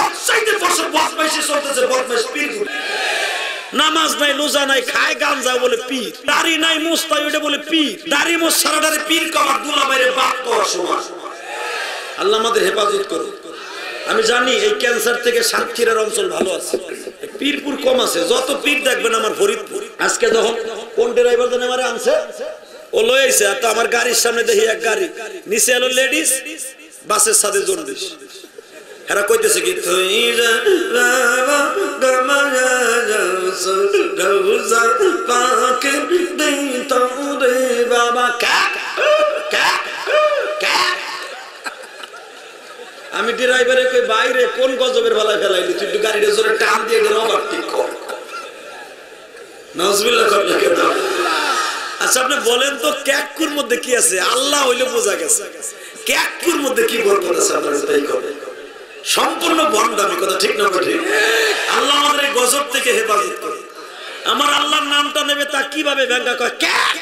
সবচাইতে বদমাইশি চলতেছে বদমাইশ পীর। নামাজ নাই, রোজা নাই, খায় গাঞ্জা বলে পীর। দাড়ি নাই, মুস্তাই ওটা বলে পীর। দাড়ি মোছ সারাটারে পীর কমার দুলা বাইরে বাপ করার সমান। আল্লাহ আমাদের হেফাজত করুন। আমি জানি এই ক্যান্সার থেকে সাতক্ষীরার অঞ্চল ভালো আছে, পীরপুর কম আছে। যত পীর দেখবেন আমার ফরিদপুর। আজকে যখন কোন ড্রাইভার জানে আমারে আনছে, ও লয়ে আইছে, তো আমার গাড়ির সামনে দেখি এক গাড়ি, নিচে এলো লেডিস, বাসের সাথে জন্ডিস। এরা কইতেছে কি বাবা। আমি ড্রাইভারে কই বাইরে কোন গজবের বেলায় ফেলাইলি, তুই একটু গাড়িটা জোরে টান দিয়ে গেল ঠিক কর। নাউজুবিল্লাহ। আচ্ছা আপনি বলেন তো ক্যাকুর মধ্যে কি আছে? আল্লাহ হইলে বোঝা গেছে, ক্যাকুর মধ্যে কি বরকত আছে আপনারা তাই করেন। সম্পূর্ণ ভণ্ডামি কথা, ঠিক না ঠিক? আল্লাহ আমাদের এই গজব থেকে হেফাজত করে। আমার আল্লাহর নামটা নেবে তা কিভাবে ব্যাঙ্গা কয় ক্যাক।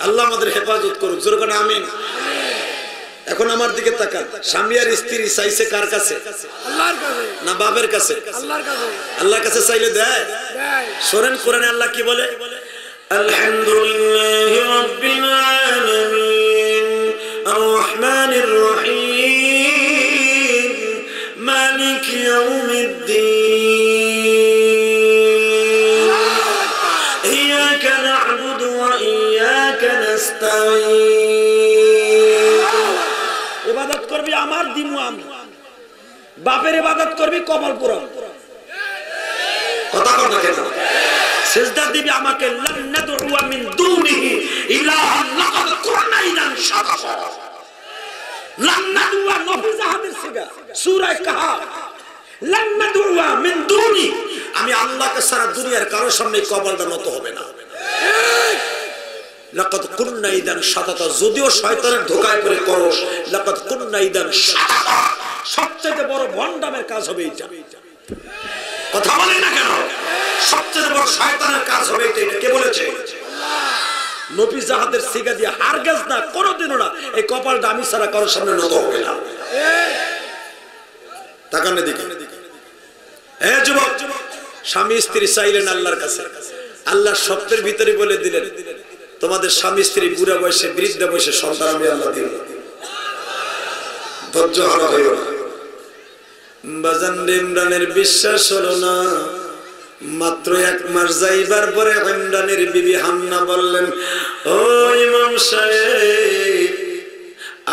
আল্লাহ আমাদের হেফাজত করুক, জোরে করে আমিন। এখন আমার দিকে তাকান, স্বামী আর স্ত্রী চাইছে কার কাছে? আল্লাহর কাছে না বাপের কাছে? আল্লাহর কাছে। আল্লাহর কাছে চাইলে দেয়? শোনেন কোরআনে আল্লাহ কি বলে? আলহামদুলিল্লাহি রাব্বিল আলামিন আর রহমানির রহিম মালিক ইয়াউমিদ্দিন ইয়্যাকা না'বুদু ওয়া ইয়্যাকা নাস্তাঈন। ইবাদত করবি আমার দিমু আমি, বাপের ইবাদত করবি কবল পুরাম। কথা বল না কেন? সিজদা দিবি আমাকে, লান নাদউ মিন দুনিহি ইলাহা লাকাদ কুরনা ইদান শাতাফা। লান নাদউ নফি জাহাদের সিগা সূরা কাহাফ। লান নাদউ মিন দুনি, আমি আল্লাহকে ছাড়া দুনিয়ার কারোর সামনে কবলটা নত হবে না। লাকাদ কুরনা ইদান শাতাতা, যদিও শয়তানের ধোঁকায় পড়ে করস, লাকাদ কুরনা ইদান শাতাতা, সবচেয়ে বড় ভণ্ডামের কাজ হবে এটা। কথা বলেন না কেন? সবচেয়ে বড় শয়তানের কাজ হবে এটা। কে বলেছে? নবী জাহাদের সিগা দিয়ে হারগেজ না, কোনোদিনও না, এই কপালটা আমি ছাড়া কারোর সামনে নত হবে না। তাকান এদিকে। এ যুবক, স্বামী স্ত্রী চাইলেন আল্লাহর কাছে, আল্লাহ স্বপ্নের ভিতরে বলে দিলেন তোমাদের স্বামী স্ত্রী বুড়া বয়সে বৃদ্ধ বয়সে সন্তান আমি আল্লাহ দিব। ধৈর্য হারা হইও না। বাজান ইমরানের বিশ্বাস হলো না। মাত্র 1 মাস যাইবার পরে ইমরানের বিবি হান্না বললেন, ও ইমাম সাহেব,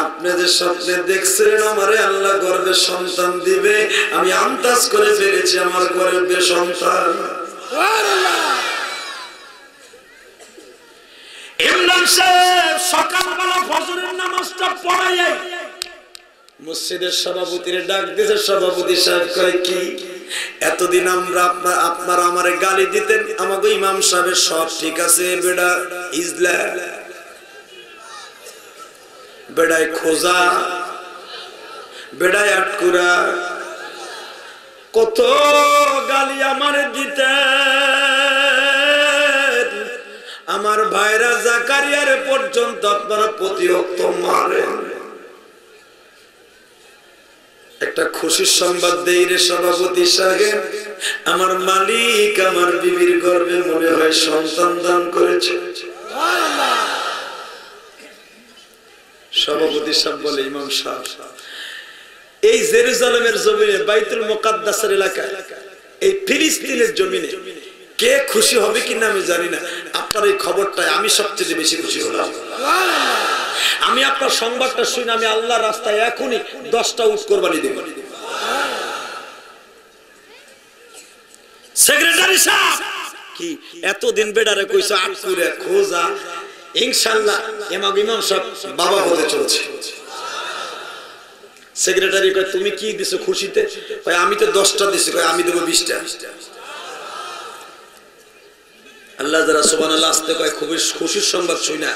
আপনি যে স্বপ্নে দেখছিলেন আমারে আল্লাহ গর্ভে সন্তান দিবে, আমি আন্দাজ করে ফেলেছি আমার গর্ভে সন্তান। ইমরান সাহেব সকালবেলা ফজরের নামাজটা পড়াইয়া মসজিদের সভাপতির ডাক দিয়েছে। সভাপতি সাহেব কয় কি, এতদিন আমরা আপনারা আমারে গালি দিতেন, আমাকে ইমাম সাহেবের সব ঠিক আছে, বেড়া ইজলা, বেড়ায় খোঁজা, বেড়ায় আটকুরা, কত গালি আমারে দিতেন। আমার ভাইরা জাকারিয়ার পর্যন্ত আপনারা প্রতিহত মারেন। একটা খুশির সংবাদ দেই রে সভাপতি সাহেব, আমার মালিক আমার বিবির গর্ভে মনে হয় সন্তান দান করেছে। সভাপতি সাহেব বলে, ইমাম সাহেব, এই জেরুজালেমের জমিনে বাইতুল মুকাদ্দাসের এলাকায়, এই ফিলিস্তিনের জমিনে কে খুশি হবে কিনা আমি জানি না, আপনার এই খবরটায় আমি সবচেয়ে বেশি খুশি হলাম। আমি আপনার সংবাদটা শুনে আমি আল্লাহর রাস্তায় এখনই 10টা উট কোরবানি দেব। সেক্রেটারি সাহেব কি এতদিন বেডারে কইছো আটকুরে খোঁজা, ইনশাআল্লাহ ইমাম সাহেব বাবা হতে চলছে। সেক্রেটারি কয় তুমি কি দিছো খুশিতে? কয় আমি তো 10টা দিছি। কয় আমি দেব 20টা। আল্লাহ যারা সুবহানাল্লাহ আসতে কয় খুবই খুশির সংবাদ শুই না,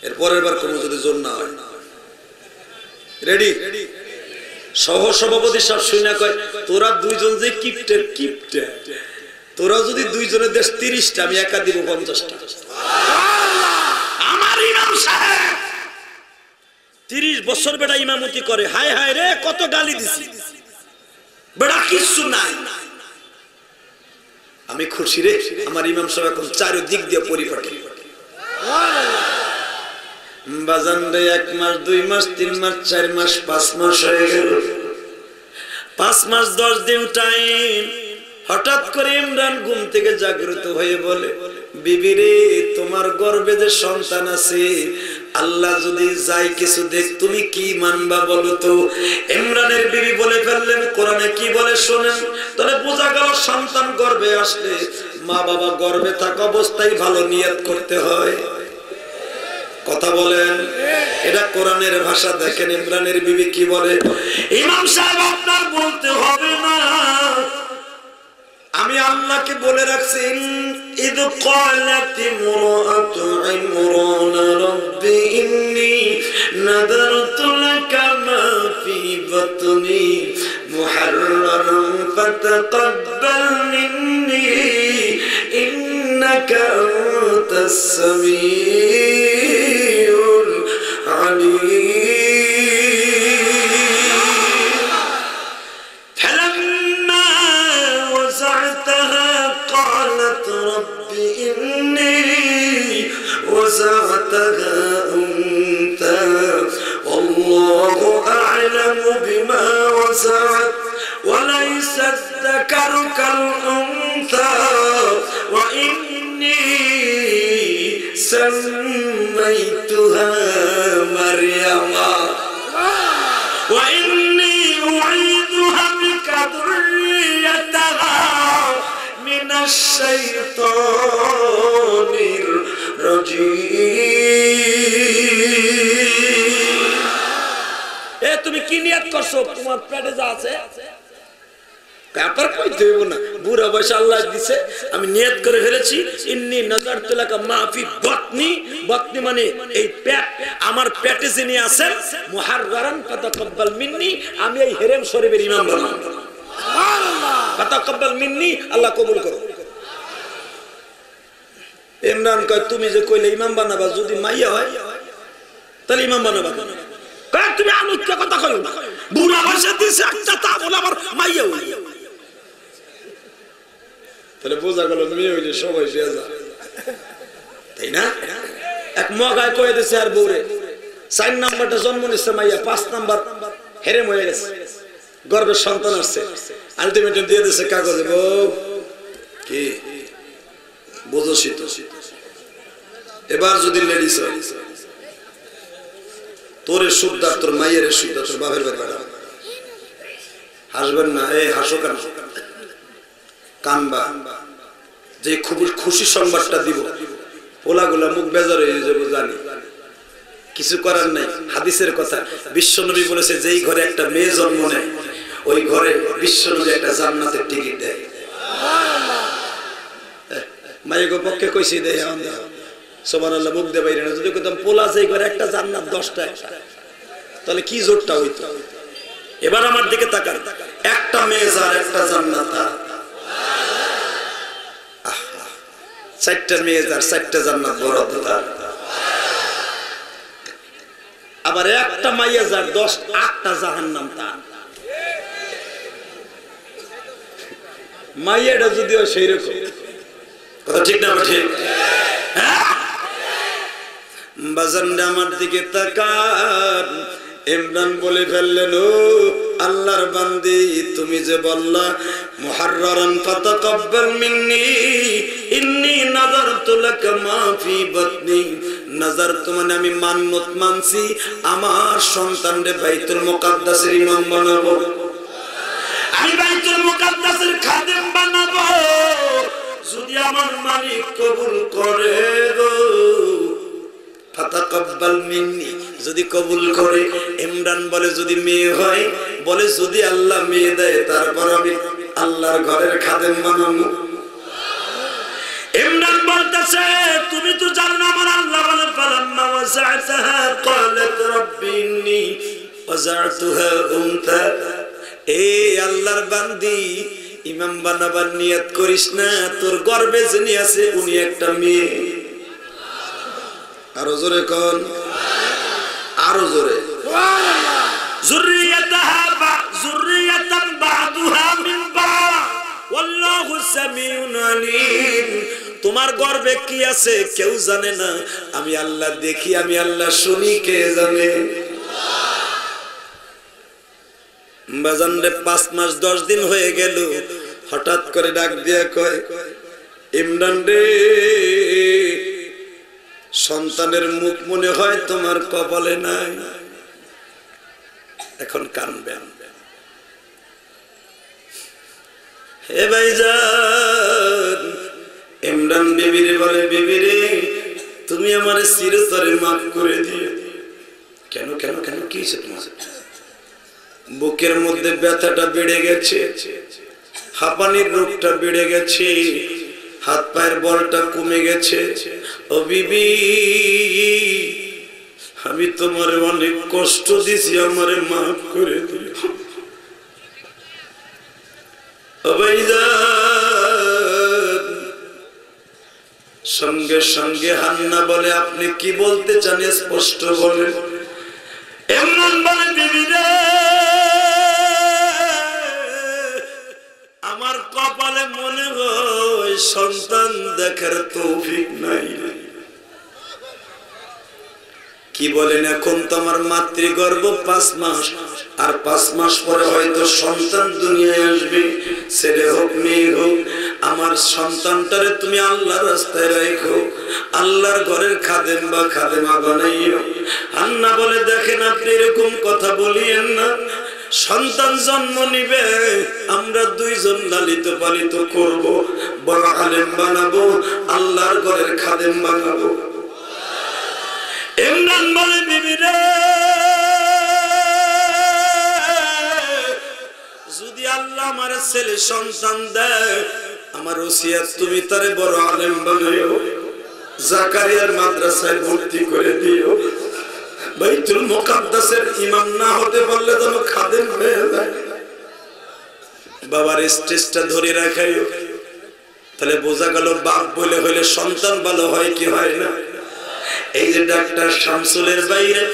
এর পরের বার কোনো যদি জোর না হয়। রেডি? সহ সভাপতি সব শুই না কয় তোরা দুইজন যে কিপটের কিপটে, তোরা যদি দুইজনের দেশ 30টা, আমি একা দিব 50টা। আমার ইমাম সাহেব 30 বছর বেটা ইমামতি করে, হায় হায় রে কত গালি দিছি, বেটা কিছু নাই। আমি খুশি রে, আমার ইমাম সাহেব এখন চারিদিক দিয়ে পরিপাটি। বাজান রে 1 মাস 2 মাস 3 মাস 4 মাস 5 মাস হয়ে গেল, 5 মাস 10 দিন টাইম। হঠাৎ করে ইমরান ঘুম থেকে জাগ্রত হয়ে বলে, বিবি রে তোমার গর্ভে যে সন্তান আছে, আল্লাহ যদি যাই কিছু দেখ তুমি কি মানবা বলো তো? ইমরানের বিবি বলে ফেললেন, কোরআনে কি বলে শোনেন। তাহলে বোঝা গেল সন্তান গর্ভে আসলে মা বাবা গর্ভে থাকা অবস্থায় ভালো নিয়ত করতে হয়। কথা বলেন, এটা কোরআনের ভাষা। দেখেন ইমরানের বিবি কি বলে, ইমাম সাহেব আপনার বলতে হবে না, আমি আল্লাহকে বলে রাখছি। ইদ ক্বালাত ইমরাতু ইমরান রাব্বি ইন্নী নাযারতু লাকা মা ফি বাতনি মুহাররারান ফাতাকাব্বাল মিন্নী ইন্নাকা আনতাস সামিউল আলীম। وزعتها أنثى والله أعلم بما وزعت وليس الذكر كالأنثى وإني سميتها مريم وإني أعيذها بك ذريتها من الشيطان তুমি কি নিয়ত করছো? তোমার পেটে যা আছে কাপড় কইতে হইব না, বুড়া বয়সে আল্লাহ দিছে, আমি নিয়ত করে ফেলেছি। ইন্নী নাযারতু লাকা মা ফি বাতনি, বাতনি মানে এই পেট, আমার পেটে যিনি আছেন, মুহাররারান ফাতাকাব্বাল মিন্নি, আমি এই হেরেম শরীফের ইমাম বানাবো। সুবহানাল্লাহ, ফাতাকাব্বাল মিন্নি, আল্লাহ কবুল করো। ইমরান কয়, তুমি যে কইলে ইমাম বানাবা, যদি মাইয়া হয় তাহলে ইমাম বানাবা। কয় তুমি আনুচ্য কথা কইও না, বুড়া বয়সে দিছে একটা, তা বলে আবার মাইয়া হই। তাহলে বোঝা গেল মেয়ে হইলে সবাই শেয়া যায়, তাই না? এক মগায় কয়ে দিছে আর বউরে, 4 নাম্বারটা জন্ম নিচ্ছে মাইয়া, 5 নাম্বার হেরেম হয়ে গেছে, গর্ভের সন্তান আসছে, আলটিমেটাম দিয়ে দিছে কাগজে, বউ কি বুঝছি তো, এবার যদি লেডিস হয় তোরে সুদ্দার, তোর মাইয়ের সুদ্দার, তোর বাপের বেটা। হাসবেন না, এই হাসো কেন? কানবা। যে খুব খুশি সংবাদটা দিব, ওলাগুলা মুখ বেজার হয়ে যাবো জানি, কিছু করার নাই। হাদিসের কথা, বিশ্বনবী বলেছে যেই ঘরে একটা মেয়ে জন্ম নেয় ওই ঘরে বিশ্বনবী একটা জান্নাতের টিকিট দেয়। মায়ের পক্ষে কইছি দেয় সুবহানাল্লাহ, মুখ দে বাইরে না। যদি কইতাম পোলা যেই ঘরে একটা জান্নাত 10টা, তাহলে কি জোরটা হইতো? এবার আমার দিকে তাকান, একটা মেয়ে যার একটা জান্নাত, 4টা মেয়ে যার 4টা জান্নাত বরাদ্দ তার। আবার একটা মাইয়া যার 8টা জাহান্নাম তার। মাইয়াটা যদিও সেই রকম, কথা ঠিক না? ঠিক। বাজানটা আমার দিকে তাকান। ইমরান বলে ফেললেন, ও আল্লাহর বান্দি, তুমি যে বললা মুহাররারান ফাতাকাব্বাল মিন্নি ইন্নী নাযারতু লাকা মা ফি বাতনি, নাযারতু মানে আমি মান্নত মানছি আমার সন্তানরে বাইতুল মুকাদ্দাসের ইমাম বানাবো, আমি বাইতুল মুকাদ্দাসের খাদেম বানাবো, যদি আমার মালিক কবুল করে গো, ফাতাকাব্বাল মিন্নি, যদি কবুল করে। ইমরান বলে যদি মেয়ে হয়, বলে যদি আল্লাহ মেয়ে দেয় তারপর আমি আল্লাহর ঘরের খাদেম বানাবো। ইমরান বলতেছে, তুমি তো জানো না আমার আল্লাহ বলে ফালাম্মা ওয়াসা'তাহা ক্বালাত রাব্বি ইন্নী ওয়াসা'তুহা উনসা। এই আল্লাহর বান্দি, ইমাম বানাবার নিয়ত করিস না, তোর গর্ভে যিনি আছে উনি একটা মেয়ে। আরো জোরে কোন, আরো জোরে। সুবহানাল্লাহ। যুররিয়াতান বা'দুহা মিন বা'দ ওয়াল্লাহু সামিউন আলীম। তোমার গর্ভে কি আছে কেউ জানে না, আমি আল্লাহ দেখি, আমি আল্লাহ শুনি, কে জানে? বাজান রে 5 মাস 10 দিন হয়ে গেল, হঠাৎ করে ডাক দিয়া কয়, ইমরান রে, সন্তানের মুখ মনে হয় তোমার কপালে নাই, এখন কানবেন। হে ভাইজান, ইমরান বিবিরে বলে, বিবিরে তুমি আমার চিরতরে মাফ করে দিও। কেন কেন কেন কি হয়েছে তোমার? বুকের মধ্যে ব্যথাটা বেড়ে গেছে, হাঁপানির রোগটা বেড়ে গেছে, হাত পায়ের বলটা কমে গেছে। ও বিবি, আমি তোমার অনেক কষ্ট দিছি, আমারে মাফ করে দিও। ও ভাইজান, সঙ্গে সঙ্গে হান্না বলে, আপনি কি বলতে চান স্পষ্ট বলেন। এমন বলে, বিবি রে, আমার কপালে মনে হয় সন্তান দেখার তৌফিক নাই। কি বলেন? এখন তো আমার মাতৃগর্ভ 5 মাস, আর 5 মাস পরে হয়তো সন্তান দুনিয়ায় আসবে, ছেলে হোক মেয়ে হোক। আমার সন্তানটারে তুমি আল্লাহর রাস্তায় রাখো, আল্লাহর ঘরের খাদেম বা খাদেমা বানাইও। আন্না বলে, দেখেন আপনি এরকম কথা বলিয়েন না, সন্তান জন্ম নিবে, আমরা 2 জন লালিত পালিত করব, বড় আলেম বানাবো, আল্লাহর ঘরের খাদেম বানাবো। ইমরান বলে, বিবি রে, যদি আল্লাহ আমার ছেলে সন্তান দেয়, আমার ওসিয়ত তুমি তারে বড় আলেম বানাইও, জাকারিয়ার মাদ্রাসায় ভর্তি করে দিও, বাইতুল মুকাদ্দাসের ইমাম না হতে পারলে যেন খাদেম হয়ে যায়। বাবার স্টেজটা ধরে রাখাইও। তাহলে বোঝা গেল বাপ বলে হইলে সন্তান ভালো হয় কি হয় না? এই যে ডাক্তার শামসুলের বাইরে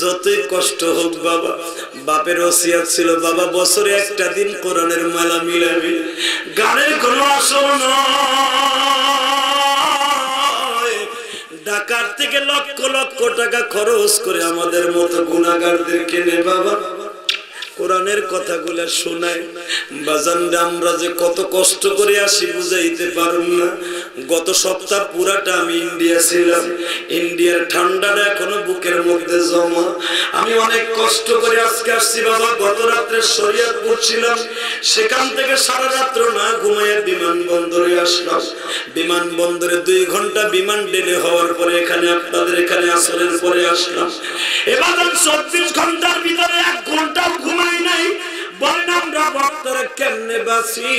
যতই কষ্ট হোক, বাবা বাপের ওসিয়ত ছিল, বাবা বছরে একটা দিন কোরআনের মালা মিলাবি, গানের কোনো আসর নয়। ঢাকার থেকে লক্ষ লক্ষ টাকা খরচ করে আমাদের মতো গুনাহগারদের কেনে বাবা কোরআনের কথাগুলো শোনায়। বাজান, আমরা যে কত কষ্ট করে আসি বুঝাইতে পারুম না। গত সপ্তাহ পুরাটা আমি ইন্ডিয়া ছিলাম, ইন্ডিয়ার ঠান্ডাটা এখনো বুকের মধ্যে জমা। আমি অনেক কষ্ট করে আজকে আসছি বাবা। গত রাত্রে শরীয়তপুর ছিলাম, সেখান থেকে সারা রাত্র না ঘুমাইয়া বিমানবন্দরে আসলাম। বিমানবন্দরে 2 ঘন্টা বিমান ডেলে হওয়ার পরে এখানে আপনাদের এখানে আসরের পরে আসলাম। এবার 24 ঘন্টার ভিতরে 1 ঘন্টাও ঘুমাই নাই। বলেন আমরা বক্তারা কেমনে বাঁচি?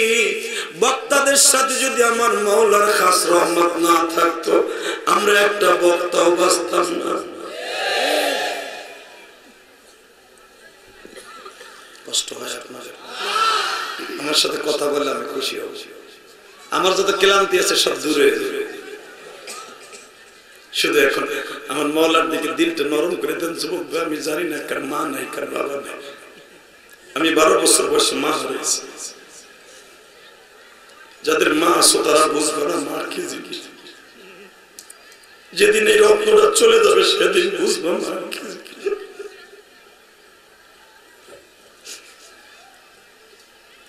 বক্তাদের সাথে যদি আমার মাওলার খাস রহমত না থাকতো, আমরা একটা বক্তাও বাঁচতাম না। কষ্ট হয় আপনাদের? আমার সাথে কথা বললে আমি খুশি হব। আমার যত ক্লান্তি আছে সব দূরে দূরে। শুধু এখন আমার মাওলার দিকে দিলটা নরম করে দেন যুবক ভাই। আমি জানি না কার মা নাই, কার বাবা নাই। আমি 12 বছর বয়সে মা হারিয়েছি। যাদের মা আছো তারা বুঝবে না মা কি জিনিস। যেদিন এই রক্তটা চলে যাবে সেদিন বুঝবো মা কি জিনিস।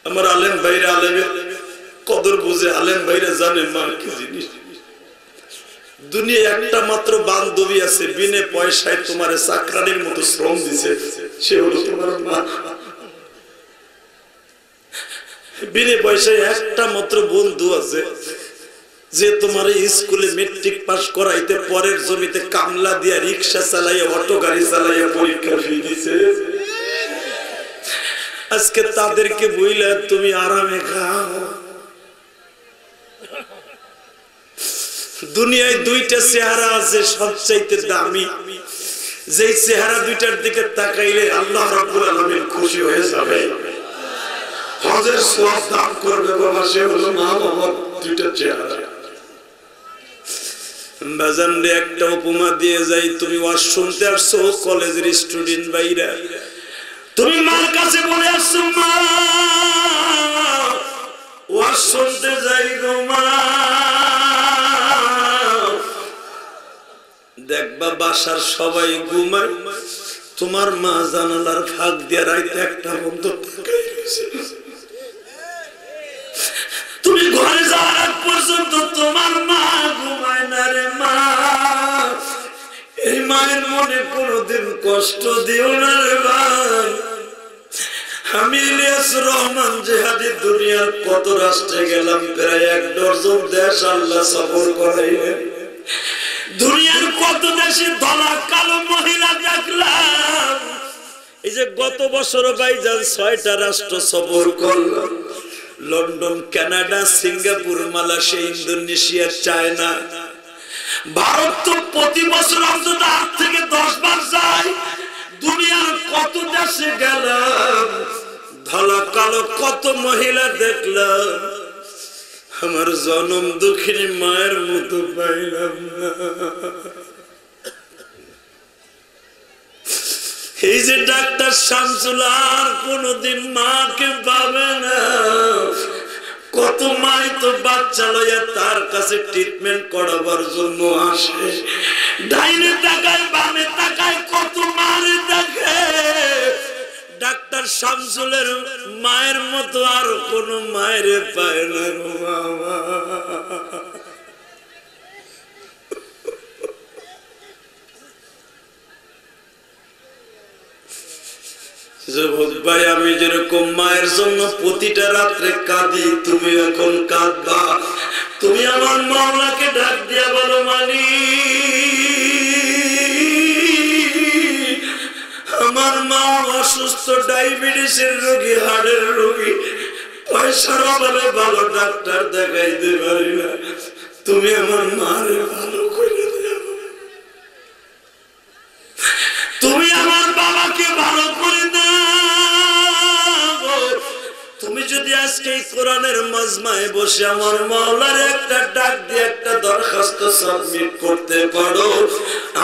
আমার আলেম ভাইরা আলেমের কদর বুঝে, আলেম ভাইরা জানে মা কি জিনিস। দুনিয়া একটা মাত্র বান্ধবী আছে, বিনে পয়সায় তোমার চাকরানির মতো শ্রম দিছে, সে হলো তোমার মা। বিনে পয়সায় একটা মাত্র বন্ধু আছে যে তোমার স্কুলে মেট্রিক পাস করাইতে পরের জমিতে কামলা দিয়া রিক্সা চালাইয়া অটো গাড়ি চালাইয়া পরীক্ষা ফি দিছে। আজকে তাদেরকে বইলা তুমি আরামে খাও। দুনিয়ায় 2টা চেহারা আছে সবচাইতে দামি, যেই চেহারা 2টার দিকে তাকাইলে আল্লাহ রাব্বুল আলামিন খুশি হয়ে যাবে, হজের সওয়াব দান করবে বাবা। সে হলো মা বাবার 2টা চেহারা। বাজান রে একটা উপমা দিয়ে যাই, তুমি ওয়াজ শুনতে আসছো কলেজের স্টুডেন্ট ভাইরা, তুমি মার কাছে বলে আসছো মা ওয়াজ শুনতে যাই গো মা, দেখবা বাসার সবাই ঘুমায়, তোমার মা জানালার ফাঁক দিয়ে রাইতে একটা বন্ধ তুমি ঘরে যাওয়ার আগ পর্যন্ত তোমার মা ঘুমায় না রে মা। এই মায়ের মনে কোনোদিন কষ্ট দিও না রে ভাই। আমি ইলিয়াস রহমান জিহাদি দুনিয়ার কত রাষ্ট্রে গেলাম, প্রায় 1 ডজন দেশ আল্লাহ সফর করাইলেন। দুনিয়ার কত দেশে ধলা কালো মহিলা দেখলাম। এই যে গত বছর ভাইজান 6টা রাষ্ট্র সফর করলাম, London, Canada, Singapore, Malaysia, Indonesia, China. Bharat তো প্রতি বছর অন্তত 8 থেকে 10 বার যায়। দুনিয়ার কত দেশে গেলাম, ধলা কালো কত মহিলা দেখলাম, আমার জনম দুঃখিনী মায়ের মতো পাইলাম না। এই যে ডাক্তার শামসুল আর কোনদিন মাকে পাবে না। কত মাই তো বাচ্চা লইয়া তার কাছে ট্রিটমেন্ট করাবার জন্য আসে, ডাইনে তাকায় বামে তাকায়, কত মারে দেখে। ডাক্তার শামসুলের মায়ের মতো আর কোন মায়ের পায় না গো বাবা। ভাই আমি যেরকম মায়ের জন্য প্রতিটা রাত্রে কাঁদি, তুমি এখন কাঁদবা। তুমি আমার মাওলাকে ডাক দিয়া বলো মানি আমার মা অসুস্থ, ডায়াবেটিসের রোগী, হার্টের রোগী, পয়সার অভাবে ভালো ডাক্তার দেখাইতে পারি না, তুমি আমার মারে ভালো করে দাও। তুমি আমার বাবাকে ভালো করে দাও। তুমি যদি আজকে এই কোরআনের মাজমায় বসে আমার মাওলার একটা ডাক দিয়ে একটা দরখাস্ত সাবমিট করতে পারো,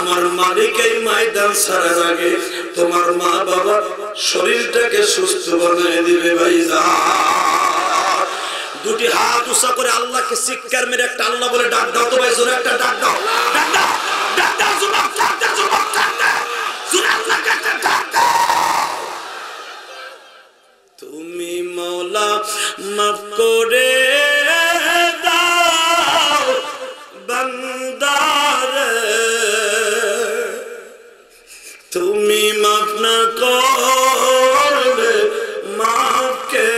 আমার মালিক এই ময়দান ছাড়ার আগে তোমার মা বাবা শরীরটাকে সুস্থ বানিয়ে দিবে ভাইজান। দুটি হাত উঁচা করে আল্লাহকে চিৎকার মেরে একটা আল্লাহ বলে ডাক দাও তো ভাই, জোরে একটা ডাক দাও, ডাক দাও, ডাক দাও, যুবক ডাক দাও, যুবক ডাক দাও, জোরে আল্লাহকে একটা ডাক দাও। তুমি মওলা মাফ করে দাও বান্দারে, তুমি মাফ না করবে মাফ কে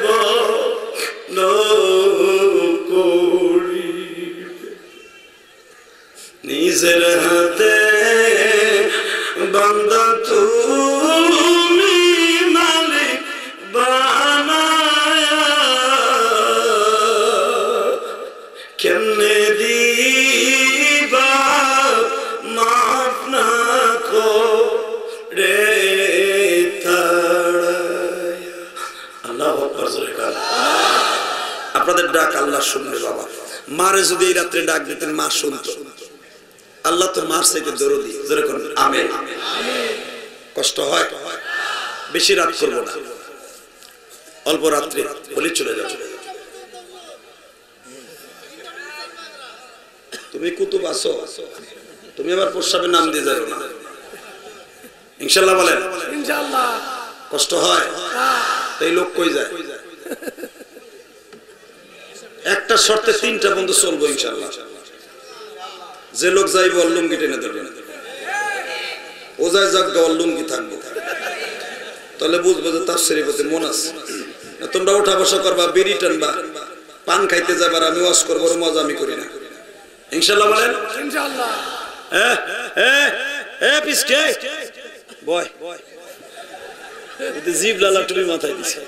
বলো করিবে। নিজের হাতে বান্দা তুমি মালিক বানায়া, কেমনে দিবা মাফ না করে তাড়ায়া। আল্লাহু আকবার, জোরে কান। আপনাদের ডাক আল্লাহ শুনবে বাবা। মারে যদি এই রাত্রে ডাক দিতেন মা শুনতো। আল্লাহ তো মার চাইতে দরদি, জোরে কোন আমিন। কষ্ট হয়, বেশি রাত করবো না, অল্প রাত্রে বলে চলে যাও। তুমি কুতুব আছো, তুমি আবার প্রস্রাবের নাম দিয়ে যাও না, ইনশাআল্লাহ বলেন। ইনশাআল্লাহ কষ্ট হয়, এই লোক কই যায়? একটা শর্তে 3টা বন্ধু চলবো ইনশাআল্লাহ। যে লোক যাইব লুঙ্গি টেনে ধরবেন, ও যায় যাক গাওয়ার লুঙ্গি থাকবো, তাহলে বুঝবো যে তার শরীফতে মন আছে। তোমরা উঠা বসা করবা, বিড়ি টানবা, পান খাইতে যাবার, আমি ওয়াজ করবো, মজা আমি করি না, ইনশাআল্লাহ বলেন। ইনশাআল্লাহ। পিসকে বয় জিব লালা টুপি মাথায় দিছে,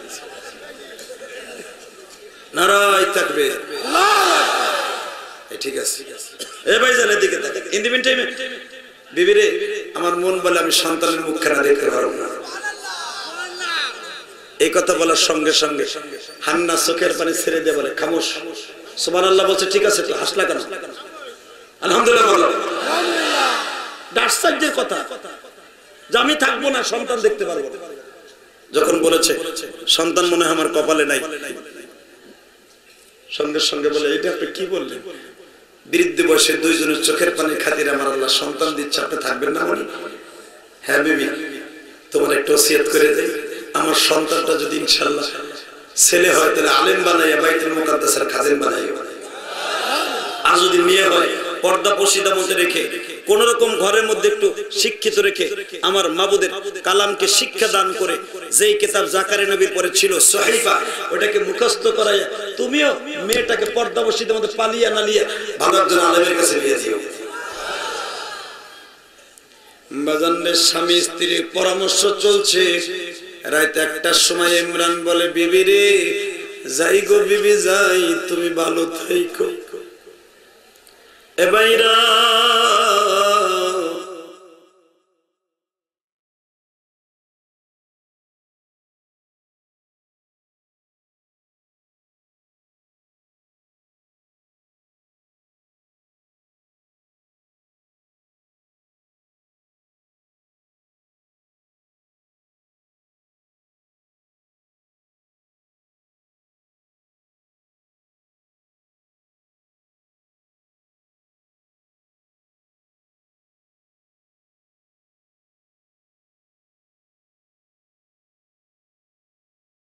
নারায় তাকবীর, ঠিক আছে। এ ভাই জান এদিকে তাকান। ইন দি মিন টাইমে বিবিরে আমার মন বলে আমি সন্তানের মুখখানা দেখতে পারবো না। এই কথা বলার সঙ্গে সঙ্গে হান্না চোখের পানি ছেড়ে দিয়ে বলে খামোশ। সুবহানাল্লাহ বলছে, ঠিক আছে, তো হাসলা কেন? আলহামদুলিল্লাহ বলো। আশ্চর্যের কথা যে আমি থাকবো না, সন্তান দেখতে পারবো না। যখন বলেছে সন্তান মনে হয় আমার কপালে নাই, সঙ্গে সঙ্গে বলে এটা আপনি কি বললেন? বৃদ্ধ বয়সে দুইজনের চোখের পানি খাতিরে আমার আল্লাহ সন্তান দিচ্ছে, আপনি থাকবেন না? মানে হ্যাঁ বিবি, তোমার একটা ওসিয়ত করে দেই, আমার সন্তানটা যদি ইনশাআল্লাহ ছেলে হয় তাহলে আলেম বানাইয়া বাইতুল মুকাদ্দাসের খাদেম বানাইয়া, আর যদি মেয়ে হয় পর্দা পর্দা মধ্যে রেখে কোন রকম ঘরের মধ্যে একটু শিক্ষিত রেখে আমার মাবুদের কালামকে শিক্ষা দান করে, যেই কিতাব জাকারিয়া নবীর পরে ছিল সহিফা, ওটাকে মুখস্থ করাইয়া তুমিও মেয়েটাকে পর্দা পর্দার মধ্যে পালিয়া নালিয়া ভালোর জন্য আলেমের কাছে নিয়ে দিও। বাজানের স্বামী স্ত্রীর পরামর্শ চলছে, রাত 1টার সময় ইমরান বলে বিবি রে যাই গো বিবি যাই, তুমি ভালো থাইকো। এ ভাইরা